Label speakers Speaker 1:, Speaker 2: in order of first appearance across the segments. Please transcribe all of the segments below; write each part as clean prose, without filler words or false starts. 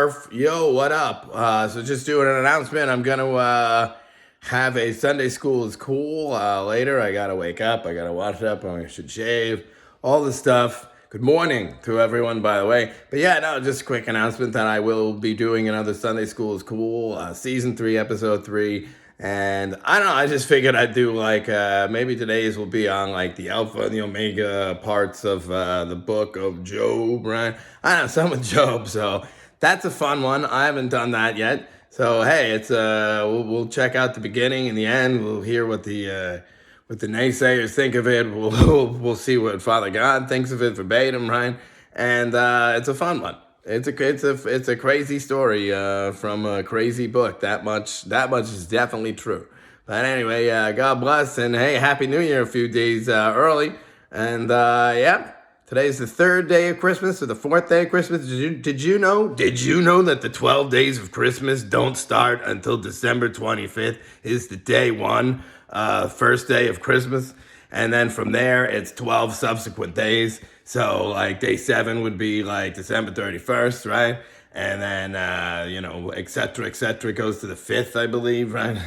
Speaker 1: Murph. Yo, what up? So just doing an announcement. I'm going to have a Sunday School is Cool later. I got to wake up. I got to wash up. I should shave. All the stuff. Good morning to everyone, by the way. But yeah, no, just a quick announcement that I will be doing another Sunday School is Cool, Season 3, Episode 3. And I don't know, I just figured I'd do like, maybe today's will be on like the Alpha and the Omega parts of the book of Job, right? I don't know, some of Job, so that's a fun one. I haven't done that yet. So hey, it's we'll check out the beginning and the end. We'll hear what the naysayers think of it. We'll see what Father God thinks of it verbatim, right? And it's a fun one. It's a crazy story from a crazy book. That much is definitely true. But anyway, God bless, and hey, Happy New Year a few days early. And yeah, today's the third day of Christmas or the fourth day of Christmas. Did you know that the 12 days of Christmas don't start until December 25th is the day one, first day of Christmas, and then from there it's 12 subsequent days. So like day 7 would be like December 31st, right? And then, et cetera, goes to the 5th, I believe, right?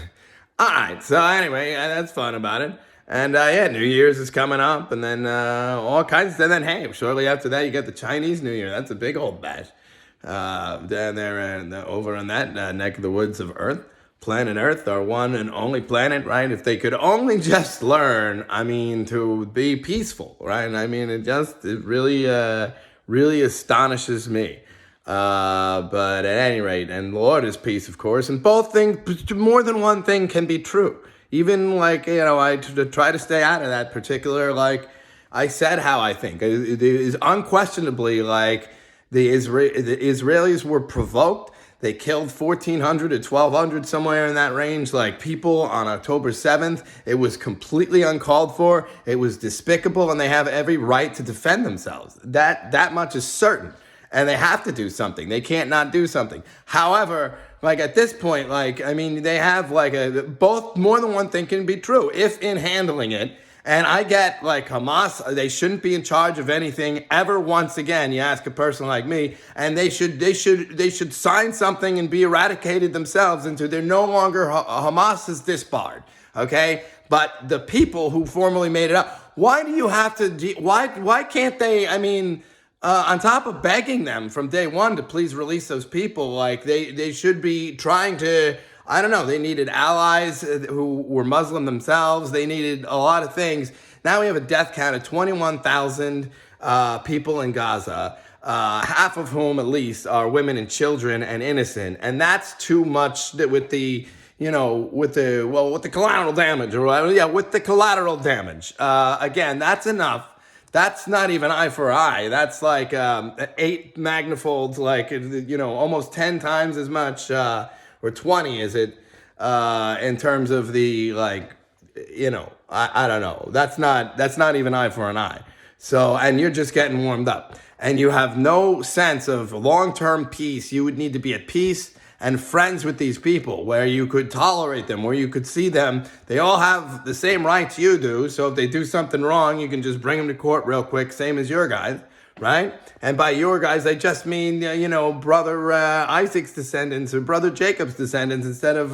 Speaker 1: All right, so anyway, that's fun about it. And yeah, New Year's is coming up, and then all kinds. And then, hey, shortly after that, you get the Chinese New Year. That's a big old bash down there and over on that neck of the woods of Earth. Planet Earth, our one and only planet, right? If they could only just learn, to be peaceful, right? It really astonishes me. But at any rate, and the Lord is peace, of course, and both things, more than one thing can be true. Even I try to stay out of that particular, I said how I think. It is unquestionably the Israelis were provoked. They killed 1,400 to 1,200, somewhere in that range, people on October 7th. It was completely uncalled for. It was despicable, and they have every right to defend themselves. That much is certain, and they have to do something. They can't not do something. However, at this point, they have both, more than one thing can be true if in handling it. And I get Hamas, they shouldn't be in charge of anything ever once again. You ask a person like me, and they should sign something and be eradicated themselves into they're no longer Hamas is disbarred, okay? But the people who formally made it up, why do you have to? Why can't they? On top of begging them from day one to please release those people, they should be trying to. I don't know, they needed allies who were Muslim themselves. They needed a lot of things. Now we have a death count of 21,000 people in Gaza, half of whom at least are women and children and innocent. And that's too much with the collateral damage. With the collateral damage. Again, that's enough. That's not even eye for eye. That's 8 magnifolds, almost 10 times as much, or 20, is it, in terms of the, I don't know. That's not even eye for an eye. So, and you're just getting warmed up. And you have no sense of long-term peace. You would need to be at peace and friends with these people, where you could tolerate them, where you could see them. They all have the same rights you do. So if they do something wrong, you can just bring them to court real quick, same as your guys. Right? And by your guys, I just mean, Brother Isaac's descendants or Brother Jacob's descendants instead of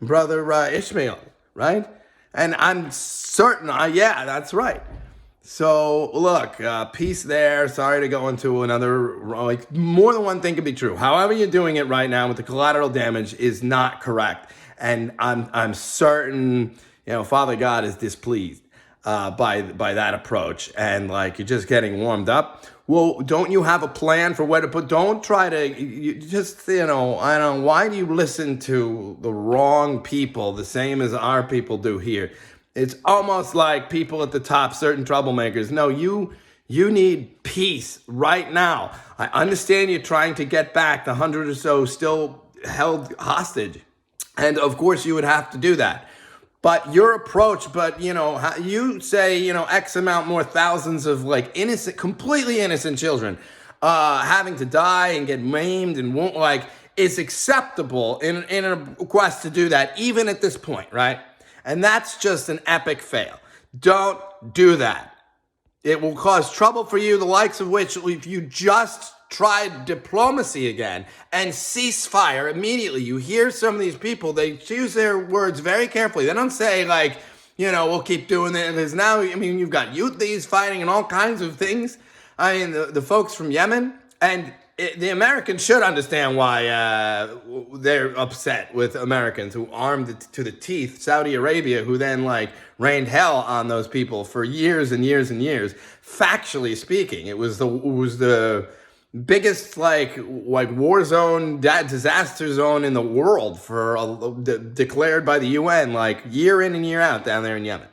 Speaker 1: Brother Ishmael, right? And I'm certain, yeah, that's right. So, look, peace there. Sorry to go into another, more than one thing could be true. However you're doing it right now with the collateral damage is not correct. And I'm certain, Father God is displeased. By that approach, and you're just getting warmed up. Well, don't you have a plan for where to put? Don't try to. I don't know. Why do you listen to the wrong people the same as our people do here? It's almost like people at the top, certain troublemakers. No, you need peace right now. I understand you're trying to get back the 100 or so still held hostage, and of course you would have to do that. But your approach, you say, X amount more thousands of innocent, completely innocent children having to die and get maimed and won't is acceptable in a quest to do that, even at this point, right? And that's just an epic fail. Don't do that. It will cause trouble for you, the likes of which, if you just try diplomacy again and ceasefire immediately. You hear some of these people, they choose their words very carefully. They don't say like, we'll keep doing it. Because now, you've got Houthis fighting and all kinds of things. The folks from Yemen, and the Americans should understand why they're upset with Americans who armed to the teeth Saudi Arabia, who then rained hell on those people for years and years and years. Factually speaking, it was the biggest war zone, disaster zone in the world declared by the UN year in and year out down there in Yemen.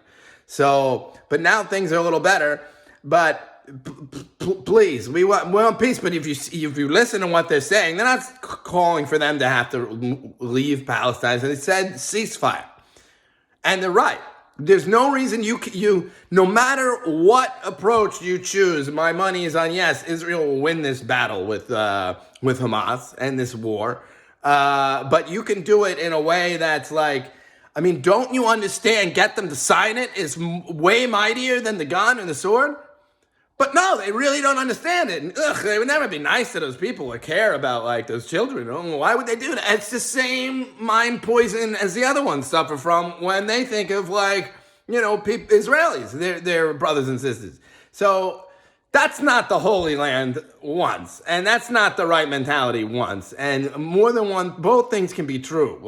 Speaker 1: So, but now things are a little better. But please, we want peace. But if you listen to what they're saying, they're not calling for them to have to leave Palestine. So they said ceasefire, and they're right. There's no reason you no matter what approach you choose, my money is on yes, Israel will win this battle with Hamas and this war. But you can do it in a way that's don't you understand? Get them to sign it is way mightier than the gun and the sword. But no, they really don't understand it. And, they would never be nice to those people or care about those children. Why would they do that? It's the same mind poison as the other ones suffer from when they think of Israelis, their brothers and sisters. So that's not the Holy Land once, and that's not the right mentality once. And more than one, both things can be true.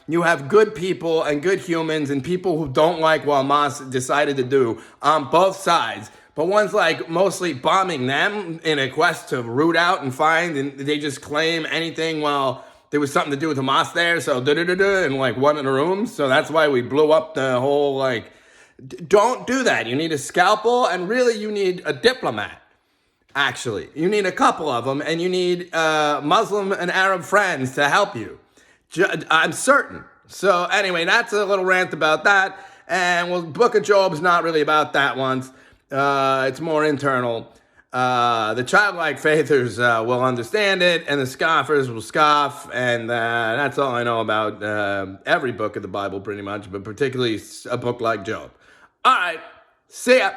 Speaker 1: You have good people and good humans and people who don't like what Hamas decided to do on both sides. But one's mostly bombing them in a quest to root out and find, and they just claim anything. Well, there was something to do with Hamas there, so and one in the room. So that's why we blew up the whole Don't do that. You need a scalpel, and really you need a diplomat. Actually, you need a couple of them, and you need Muslim and Arab friends to help you. I'm certain. So anyway, that's a little rant about that. And Book of Job's not really about that once. It's more internal. The childlike faithers will understand it, and the scoffers will scoff, and that's all I know about every book of the Bible pretty much, but particularly a book like Job. All right, see ya.